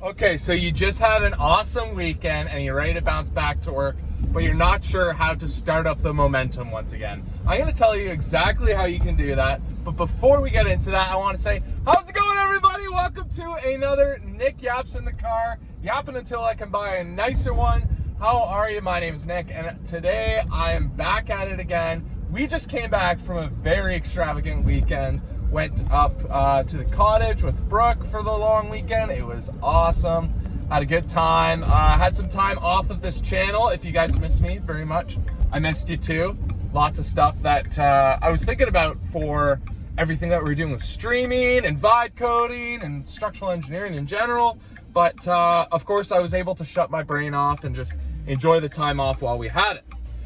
Okay, so you just had an awesome weekend and you're ready to bounce back to work, but you're not sure how to start up the momentum once again. I'm going to tell you exactly how you can do that. But before we get into that, I want to say, how's it going, everybody? Welcome to another Nick Yaps in the Car, yapping until I can buy a nicer one. How are you? My name is Nick, and today I am back at it again. We just came back from a very extravagant weekend. Went up to the cottage with Brooke for the long weekend. It was awesome. Had a good time. Had some time off of this channel. If you guys missed me very much, I missed you too. Lots of stuff that I was thinking about for everything that we were doing with streaming and vibe coding and structural engineering in general. But of course, I was able to shut my brain off and just enjoy the time off while we had it.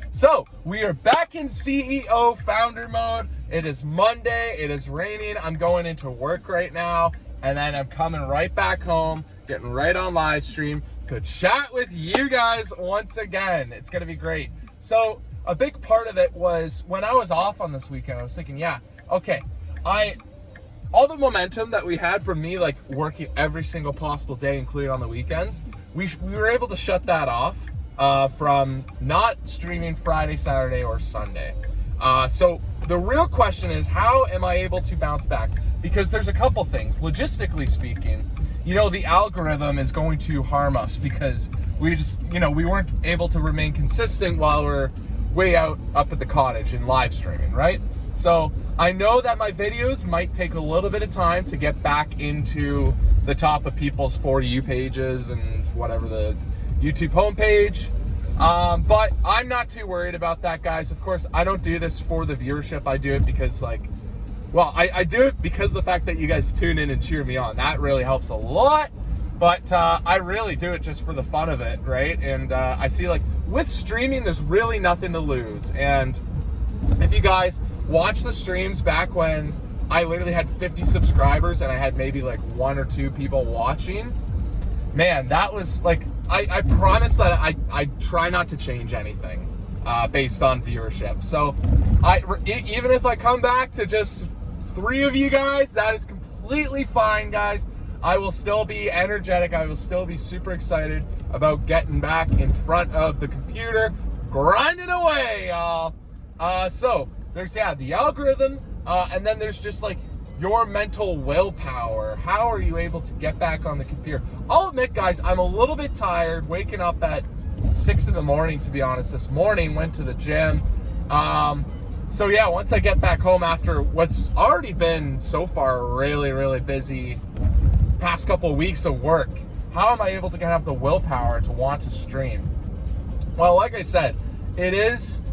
So we are back in CEO founder mode. It is Monday, it is raining. I'm going into work right now, and then I'm coming right back home, getting right on live stream to chat with you guys once again. It's gonna be great. So a big part of it was when I was off on this weekend, I was thinking, yeah, okay, all the momentum that we had from me like working every single possible day, including on the weekends, we were able to shut that off. From not streaming Friday, Saturday, or Sunday. So the real question is, how am I able to bounce back? Because there's a couple things. Logistically speaking, you know, the algorithm is going to harm us because we just, you know, we weren't able to remain consistent while we're way out up at the cottage and live streaming, right? So I know that my videos might take a little bit of time to get back into the top of people's For You pages and whatever the YouTube homepage, but I'm not too worried about that, guys. Of course, I don't do this for the viewership. I do it because, like, well, I do it because of the fact that you guys tune in and cheer me on. That really helps a lot, but I really do it just for the fun of it, right? And I see, like, with streaming, there's really nothing to lose. And if you guys watch the streams back when I literally had 50 subscribers and I had maybe like 1 or 2 people watching, man, that was like, I promise that I try not to change anything based on viewership. So even if I come back to just 3 of you guys, that is completely fine, guys. I will still be energetic. I will still be super excited about getting back in front of the computer, grinding away, y'all. So there's, yeah, the algorithm, and then there's just like your mental willpower. How are you able to get back on the computer? I'll admit, guys, I'm a little bit tired, waking up at 6 in the morning, to be honest. This morning, went to the gym. So yeah, once I get back home after what's already been so far really, really busy past couple of weeks of work, how am I able to have the willpower to want to stream? Well, like I said, it is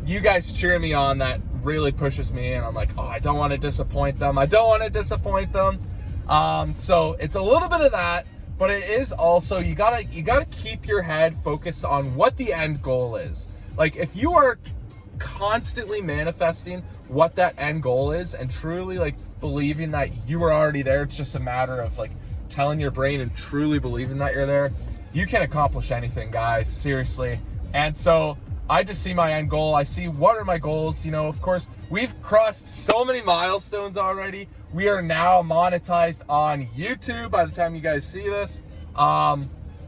you guys cheering me on that really pushes me, and I'm like, oh, I don't want to disappoint them. I don't want to disappoint them. So it's a little bit of that, but it is also, you gotta keep your head focused on what the end goal is. Like, if you are constantly manifesting what that end goal is and truly like believing that you are already there, it's just a matter of like telling your brain and truly believing that you're there, you can accomplish anything, guys, seriously. And so I just see my end goal. I see what are my goals. You know, of course, we've crossed so many milestones already. We are now monetized on YouTube by the time you guys see this.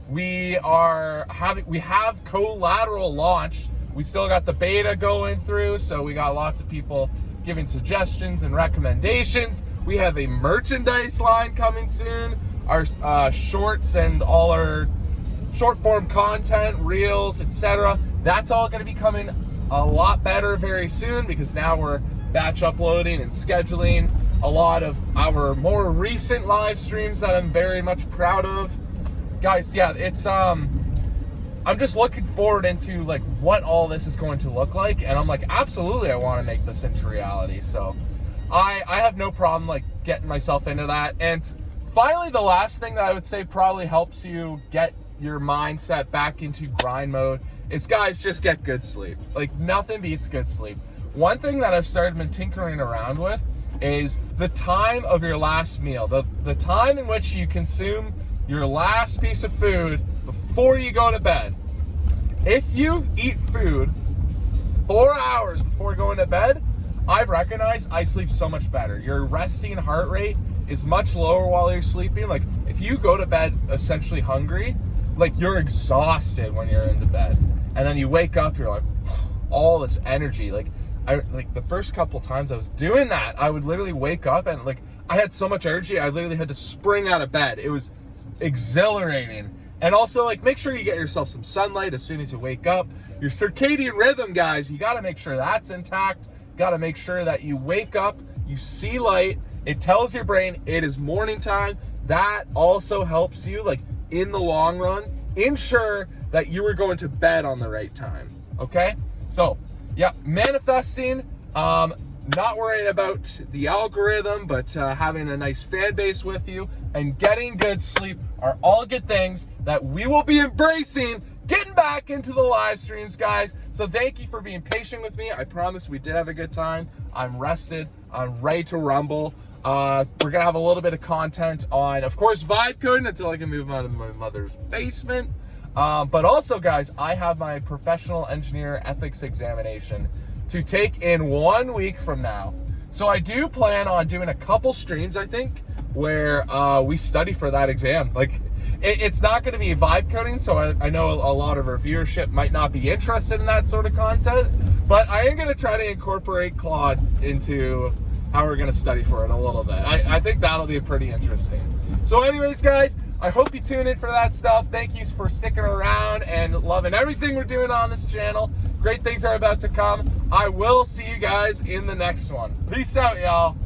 We have CoLateral launched. We still got the beta going through, so we got lots of people giving suggestions and recommendations. We have a merchandise line coming soon. Our shorts and all our short form content, reels, etc. That's all going to be coming a lot better very soon, because now we're batch uploading and scheduling a lot of our more recent live streams that I'm very much proud of. Guys, yeah, it's I'm just looking forward into like what all this is going to look like, and I'm like, absolutely, I want to make this into reality. So I have no problem like getting myself into that. And finally, the last thing that I would say probably helps you get your mindset back into grind mode is, guys, just get good sleep. Like, nothing beats good sleep. One thing that I've started tinkering around with is the time of your last meal, the time in which you consume your last piece of food before you go to bed. If you eat food 4 hours before going to bed, I've recognized I sleep so much better. Your resting heart rate is much lower while you're sleeping. Like, if you go to bed essentially hungry, like you're exhausted when you're into bed, and then you wake up, you're like all this energy. Like the first couple times I was doing that, I would literally wake up and like I had so much energy, I literally had to spring out of bed. It was exhilarating. And also, like, make sure you get yourself some sunlight as soon as you wake up. Your circadian rhythm, guys, you got to make sure that's intact. You got to make sure that you wake up, you see light. It tells your brain it is morning time. That also helps you, like, in the long run, ensure that you are going to bed on the right time, okay? So, yeah, manifesting, not worrying about the algorithm, but having a nice fan base with you and getting good sleep are all good things that we will be embracing, getting back into the live streams, guys. So thank you for being patient with me. I promise we did have a good time. I'm rested. I'm ready to rumble. We're going to have a little bit of content on, of course, vibe coding until I can move out of my mother's basement. But also, guys, I have my professional engineer ethics examination to take in 1 week from now. So I do plan on doing a couple streams, I think, where we study for that exam. Like, it's not going to be vibe coding, so I know a lot of our viewership might not be interested in that sort of content, but I am going to try to incorporate Claude into how we're going to study for it a little bit. I think that'll be pretty interesting. So anyways, guys, I hope you tune in for that stuff. Thank you for sticking around and loving everything we're doing on this channel. Great things are about to come. I will see you guys in the next one. Peace out, y'all.